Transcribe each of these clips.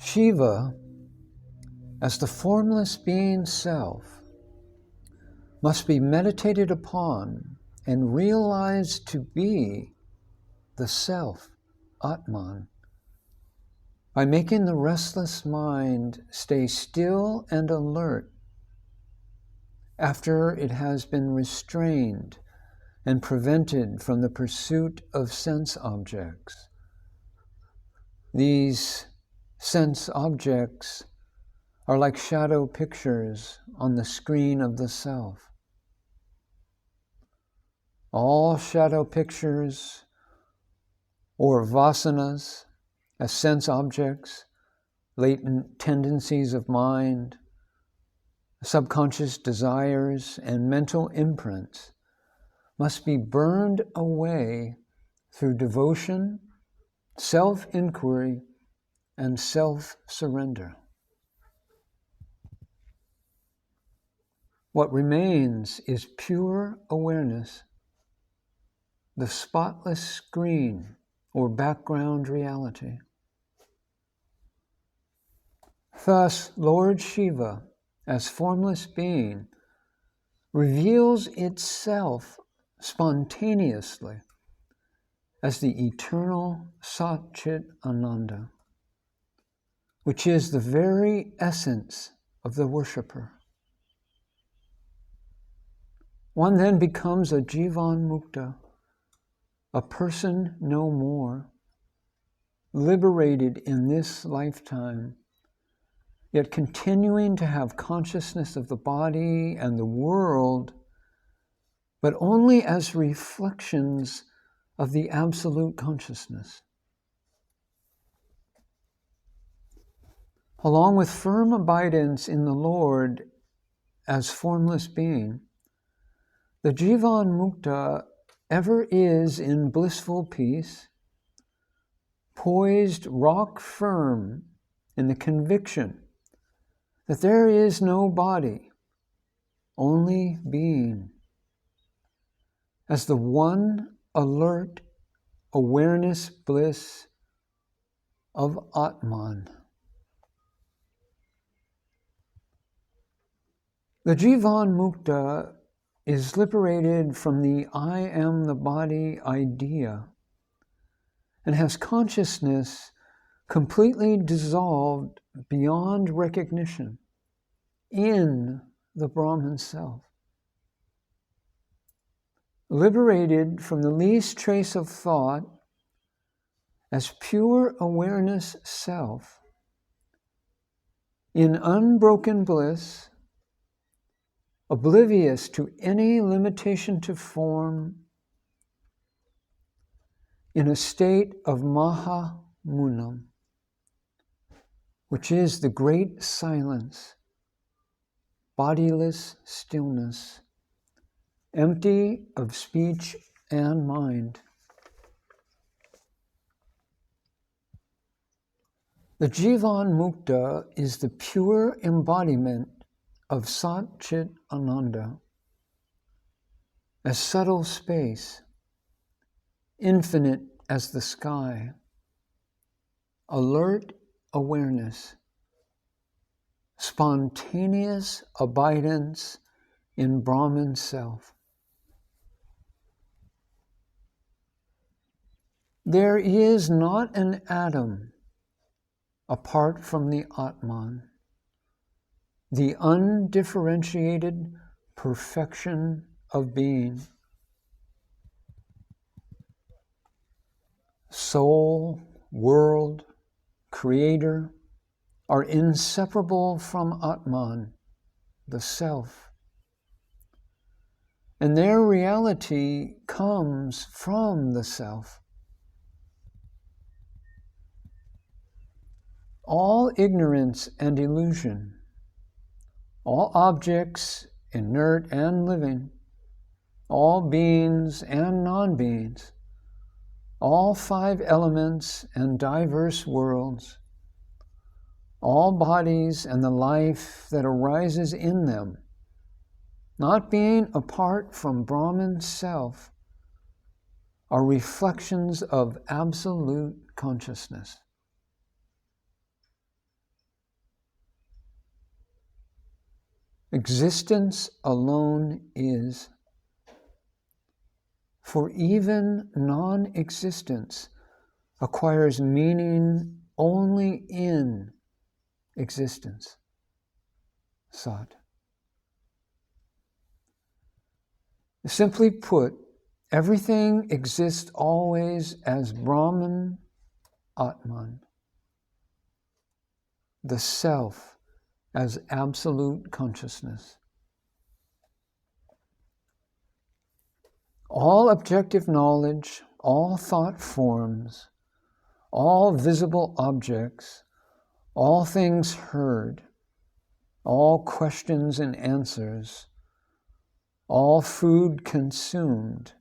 Shiva, as the formless being self, must be meditated upon and realized to be the self, Atman, by making the restless mind stay still and alert after it has been restrained and prevented from the pursuit of sense objects. These sense objects are like shadow pictures on the screen of the self. All shadow pictures or vasanas as sense objects, latent tendencies of mind, subconscious desires, and mental imprints must be burned away through devotion, self-inquiry, and self-surrender. What remains is pure awareness, the spotless screen or background reality. Thus, Lord Shiva, as formless being, reveals itself spontaneously as the eternal Sat-Chit Ananda, which is the very essence of the worshipper. One then becomes a Jivan Mukta, a person no more, liberated in this lifetime, yet continuing to have consciousness of the body and the world, but only as reflections of the absolute consciousness. Along with firm abidance in the Lord as formless being, the Jivan Mukta ever is in blissful peace, poised rock firm in the conviction that there is no body, only being, as the one alert awareness bliss of Atman. The Jivan Mukta is liberated from the I am the body idea and has consciousness completely dissolved beyond recognition in the Brahman self. Liberated from the least trace of thought as pure awareness self, in unbroken bliss, oblivious to any limitation to form, in a state of Maha Munam, which is the great silence, bodiless stillness, empty of speech and mind. The Jivan Mukta is the pure embodiment of Sat-Chit Ananda, as subtle space, infinite as the sky, alert awareness, spontaneous abidance in Brahman self. There is not an atom apart from the Atman, the undifferentiated perfection of being. Soul, world, creator are inseparable from Atman, the self. And their reality comes from the self. All ignorance and illusion, all objects, inert and living, all beings and non-beings, all five elements and diverse worlds, all bodies and the life that arises in them, not being apart from Brahman self, are reflections of absolute consciousness. Existence alone is. For even non-existence acquires meaning only in existence. Sat. Simply put, everything exists always as Brahman, Atman, the self as absolute consciousness. All objective knowledge, all thought forms, all visible objects, all things heard, all questions and answers, all food consumed,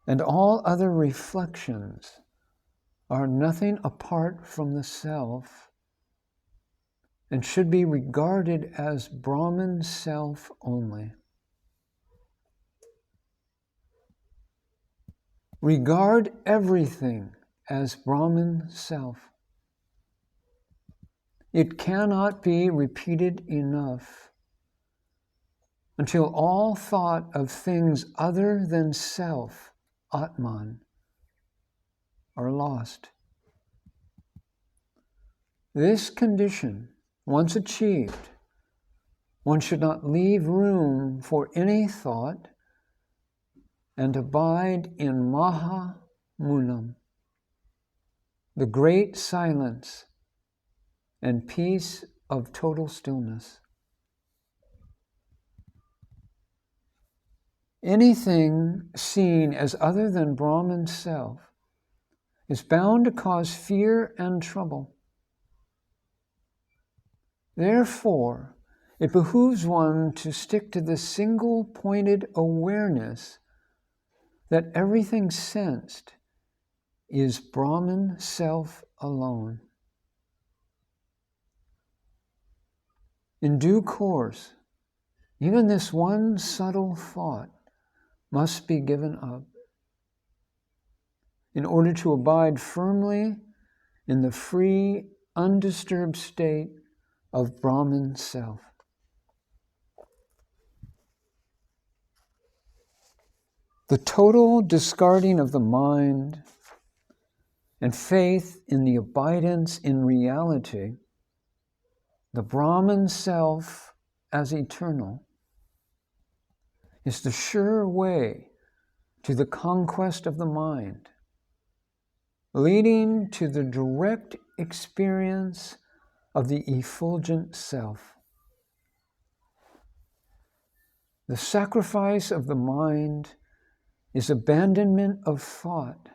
and all other reflections are nothing apart from the self and should be regarded as Brahman self only. Regard everything as Brahman self. It cannot be repeated enough until all thought of things other than self, Atman, are lost. This condition, once achieved, one should not leave room for any thought and abide in Maha Munam, the great silence and peace of total stillness. Anything seen as other than Brahman self is bound to cause fear and trouble. Therefore, it behooves one to stick to the single-pointed awareness that everything sensed is Brahman self alone. In due course, even this one subtle thought must be given up in order to abide firmly in the free, undisturbed state of Brahman self. The total discarding of the mind and faith in the abidance in reality, the Brahman self as eternal, is the sure way to the conquest of the mind, leading to the direct experience of the effulgent self. The sacrifice of the mind is abandonment of thought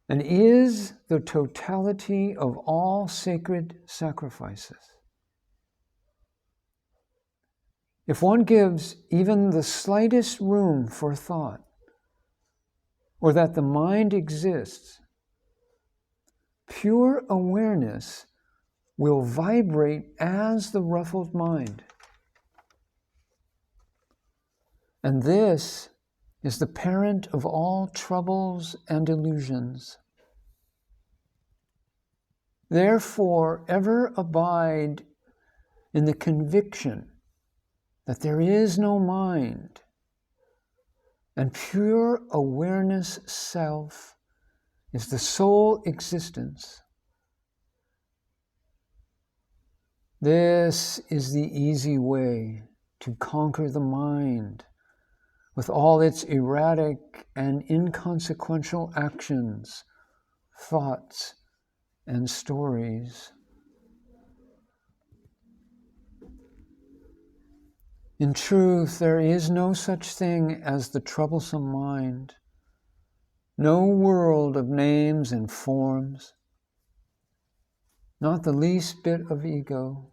and is the totality of all sacred sacrifices. If one gives even the slightest room for thought, or that the mind exists, pure awareness will vibrate as the ruffled mind. And this is the parent of all troubles and illusions. Therefore, ever abide in the conviction that there is no mind, and pure awareness self is the sole existence. This is the easy way to conquer the mind with all its erratic and inconsequential actions, thoughts, and stories. In truth, there is no such thing as the troublesome mind, no world of names and forms, not the least bit of ego.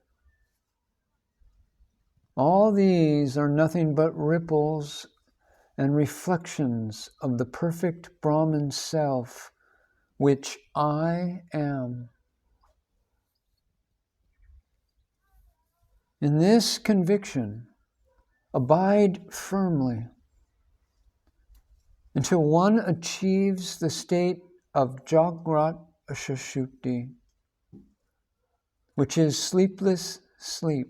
All these are nothing but ripples and reflections of the perfect Brahman self, which I am. In this conviction, abide firmly until one achieves the state of Jagrat Sushupti, which is sleepless sleep,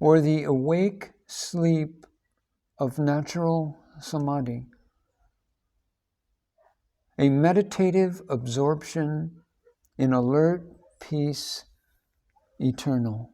or the awake sleep of natural samadhi, a meditative absorption in alert peace eternal.